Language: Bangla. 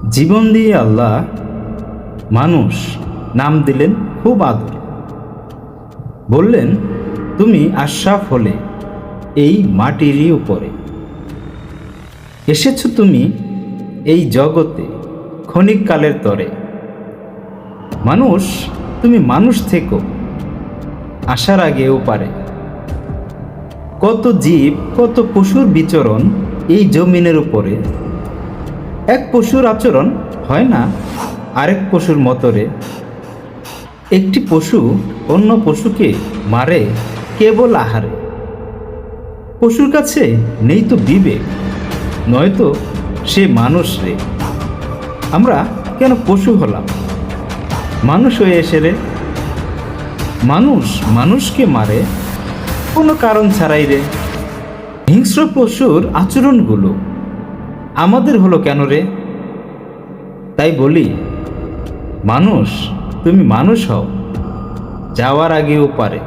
জীবন দিয়ে আল্লাহ মানুষ নাম দিলেন খুব আদরে। বললেন, তুমি আশরাফ হলে এই মাটিরই উপরে। এসেছো তুমি এই জগতে ক্ষণিককালের তরে। মানুষ, তুমি মানুষ থেকো আসার আগেও পারে। কত জীব, কত পশুর বিচরণ এই জমিনের উপরে। এক পশুর আচরণ হয় না আরেক পশুর মতরে। একটি পশু অন্য পশুকে মারে কেবল আহারে। পশুর কাছে নেই তো বিবেক, নয়তো সে মানুষ রে। আমরা কেন পশু হলাম, মানুষ হয়ে এসে রে। মানুষ মানুষকে মারে কোনো কারণ ছাড়াই রে। হিংস্র পশুর আচরণগুলো আমাদের হলো কেন রে? তাই বলি, মানুষ, তুমি মানুষ হও যাওয়ার আগেও পারে।